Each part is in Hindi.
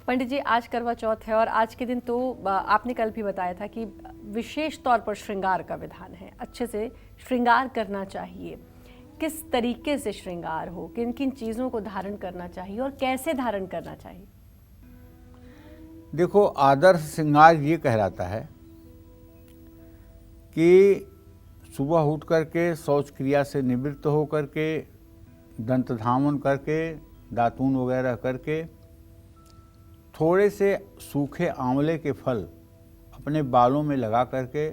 पंडित जी, आज करवा चौथ है और आज के दिन तो आपने कल भी बताया था कि विशेष तौर पर श्रृंगार का विधान है। अच्छे से श्रृंगार करना चाहिए। किस तरीके से श्रृंगार हो, किन किन चीज़ों को धारण करना चाहिए और कैसे धारण करना चाहिए? देखो, आदर्श श्रृंगार ये कहलाता है कि सुबह उठ करके शौच क्रिया से निवृत्त हो करके, दंत धावन करके, दातून वगैरह करके, थोड़े से सूखे आंवले के फल अपने बालों में लगा करके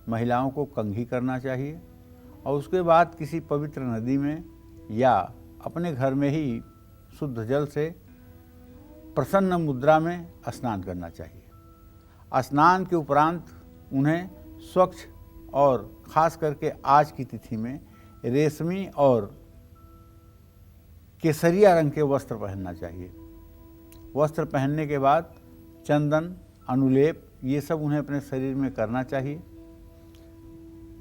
महिलाओं को कंघी करना चाहिए और उसके बाद किसी पवित्र नदी में या अपने घर में ही शुद्ध जल से प्रसन्न मुद्रा में स्नान करना चाहिए। स्नान के उपरांत उन्हें स्वच्छ और ख़ास करके आज की तिथि में रेशमी और केसरिया रंग के वस्त्र पहनना चाहिए। वस्त्र पहनने के बाद चंदन, अनुलेप ये सब उन्हें अपने शरीर में करना चाहिए।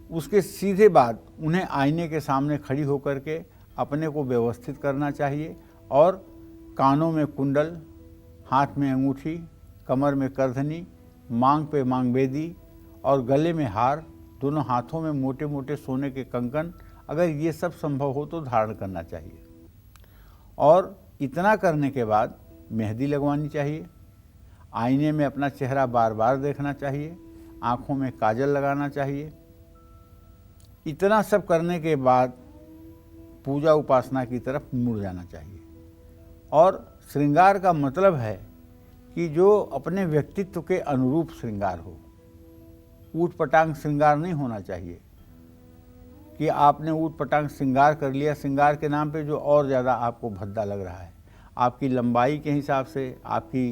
उसके सीधे बाद उन्हें आईने के सामने खड़ी होकर के अपने को व्यवस्थित करना चाहिए और कानों में कुंडल, हाथ में अंगूठी, कमर में करधनी, मांग पे मांगबेदी और गले में हार, दोनों हाथों में मोटे मोटे सोने के कंकन, अगर ये सब संभव हो तो धारण करना चाहिए। और इतना करने के बाद मेहंदी लगवानी चाहिए। आईने में अपना चेहरा बार बार देखना चाहिए। आँखों में काजल लगाना चाहिए। इतना सब करने के बाद पूजा उपासना की तरफ मुड़ जाना चाहिए। और श्रृंगार का मतलब है कि जो अपने व्यक्तित्व के अनुरूप श्रृंगार हो। ऊट पटांग श्रृंगार नहीं होना चाहिए कि आपने ऊट पटांग श्रृंगार कर लिया, श्रृंगार के नाम पे जो और ज़्यादा आपको भद्दा लग रहा है। आपकी लंबाई के हिसाब से, आपकी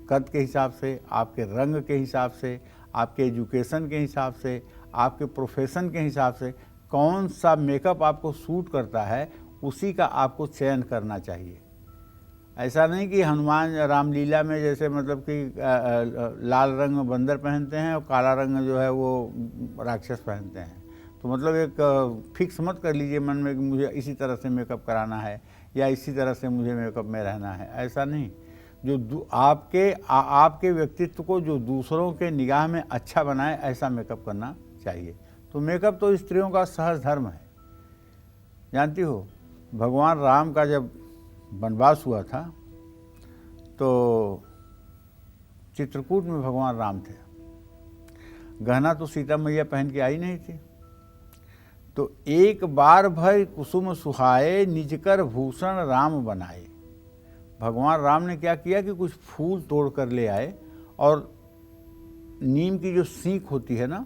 कद के हिसाब से, आपके रंग के हिसाब से, आपके एजुकेशन के हिसाब से, आपके प्रोफेशन के हिसाब से कौन सा मेकअप आपको सूट करता है, उसी का आपको चयन करना चाहिए। ऐसा नहीं कि हनुमान रामलीला में जैसे मतलब कि लाल रंग बंदर पहनते हैं और काला रंग जो है वो राक्षस पहनते हैं। तो मतलब एक फिक्स मत कर लीजिए मन में कि मुझे इसी तरह से मेकअप कराना है या इसी तरह से मुझे मेकअप में रहना है। ऐसा नहीं। जो आपके व्यक्तित्व को जो दूसरों के निगाह में अच्छा बनाए, ऐसा मेकअप करना चाहिए। तो मेकअप तो स्त्रियों का सहज धर्म है। जानती हो, भगवान राम का जब वनवास हुआ था तो चित्रकूट में भगवान राम थे। गहना तो सीता मैया पहन के आई नहीं थी। तो एक बार भर कुसुम सुहाए, निजकर भूषण राम बनाए। भगवान राम ने क्या किया कि कुछ फूल तोड़ कर ले आए और नीम की जो सीख होती है ना,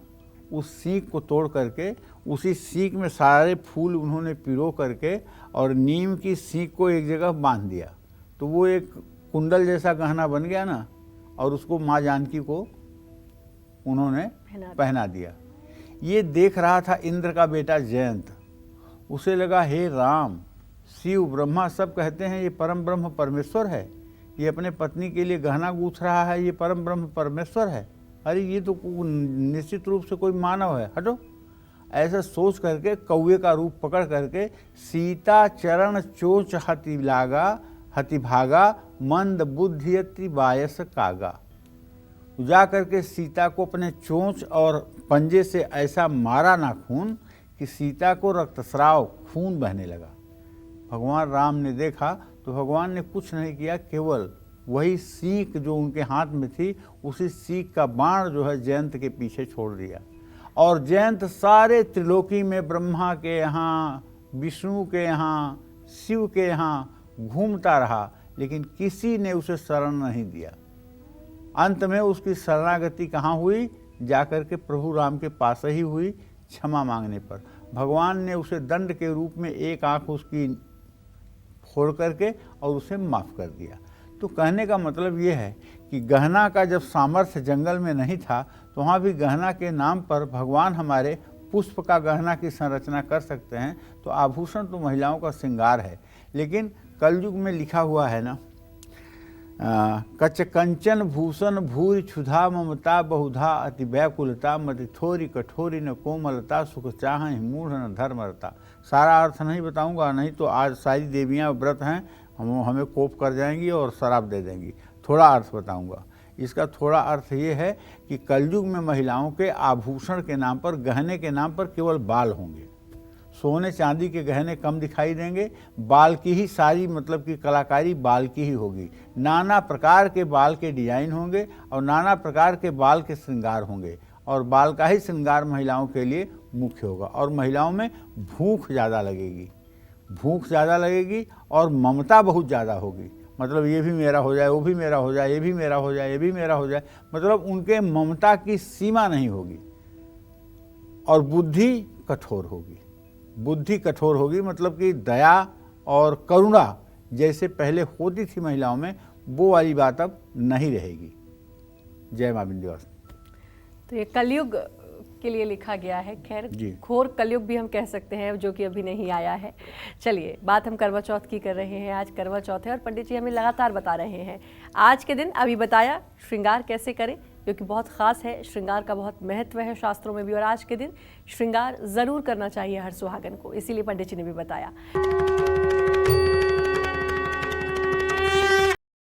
उस सीख को तोड़ करके उसी सीख में सारे फूल उन्होंने पिरो करके और नीम की सीख को एक जगह बांध दिया। तो वो एक कुंडल जैसा गहना बन गया ना, और उसको माँ जानकी को उन्होंने पहना दिया। ये देख रहा था इंद्र का बेटा जयंत। उसे लगा, हे राम, शिव ब्रह्मा सब कहते हैं ये परम ब्रह्म परमेश्वर है, ये अपने पत्नी के लिए गहना गूंथ रहा है, ये परम ब्रह्म परमेश्वर है। अरे ये तो निश्चित रूप से कोई मानव है, हटो। ऐसा सोच करके कौवे का रूप पकड़ करके सीता चरण चोच हति लागा, हति भागा, मंद बुद्धियति बायस कागा। जा करके सीता को अपने चोंच और पंजे से ऐसा मारा नाखून कि सीता को रक्तस्राव, खून बहने लगा। भगवान राम ने देखा तो भगवान ने कुछ नहीं किया, केवल वही सीख जो उनके हाथ में थी, उसी सीख का बाण जो है जयंत के पीछे छोड़ दिया। और जयंत सारे त्रिलोकी में ब्रह्मा के यहाँ, विष्णु के यहाँ, शिव के यहाँ घूमता रहा, लेकिन किसी ने उसे शरण नहीं दिया। अंत में उसकी शरणागति कहाँ हुई? जाकर के प्रभु राम के पास ही हुई, क्षमा मांगने पर। भगवान ने उसे दंड के रूप में एक आंख उसकी फोड़ करके और उसे माफ़ कर दिया। तो कहने का मतलब ये है कि गहना का जब सामर्थ्य जंगल में नहीं था, तो वहाँ भी गहना के नाम पर भगवान हमारे पुष्प का गहना की संरचना कर सकते हैं। तो आभूषण तो महिलाओं का श्रृंगार है। लेकिन कलयुग में लिखा हुआ है ना, कच कंचन भूषण भूरि क्षुधा ममता बहुधा अति व्याकुलता मति थोरी कठोरी न कोमलता सुख चाह मूढ़ न धर्मरता। सारा अर्थ नहीं बताऊंगा, नहीं तो आज सारी देवियां व्रत हैं, हमें कोप कर जाएंगी और शराब दे देंगी। थोड़ा अर्थ बताऊंगा। इसका थोड़ा अर्थ ये है कि कलयुग में महिलाओं के आभूषण के नाम पर, गहने के नाम पर केवल बाल होंगे। सोने चांदी के गहने कम दिखाई देंगे, बाल की ही सारी मतलब कि कलाकारी बाल की ही होगी। नाना प्रकार के बाल के डिजाइन होंगे और नाना प्रकार के बाल के श्रृंगार होंगे, और बाल का ही श्रृंगार महिलाओं के लिए मुख्य होगा। और महिलाओं में भूख ज़्यादा लगेगी, भूख ज़्यादा लगेगी और ममता बहुत ज़्यादा होगी। मतलब ये भी मेरा हो जाए, वो भी मेरा हो जाए, ये भी मेरा हो जाए, ये भी मेरा हो जाए, मतलब उनके ममता की सीमा नहीं होगी। और बुद्धि कठोर होगी, बुद्धि कठोर होगी, मतलब कि दया और करुणा जैसे पहले होती थी महिलाओं में, वो वाली बात अब नहीं रहेगी। जय मां विंध्यवासिनी। तो ये कलयुग के लिए लिखा गया है, खैर जी। घोर कलयुग भी हम कह सकते हैं, जो कि अभी नहीं आया है। चलिए, बात हम करवा चौथ की कर रहे हैं। आज करवा चौथ है और पंडित जी हमें लगातार बता रहे हैं। आज के दिन अभी बताया श्रृंगार कैसे करें, जो कि बहुत ख़ास है। श्रृंगार का बहुत महत्व है शास्त्रों में भी, और आज के दिन श्रृंगार ज़रूर करना चाहिए हर सुहागन को, इसीलिए पंडित जी ने भी बताया।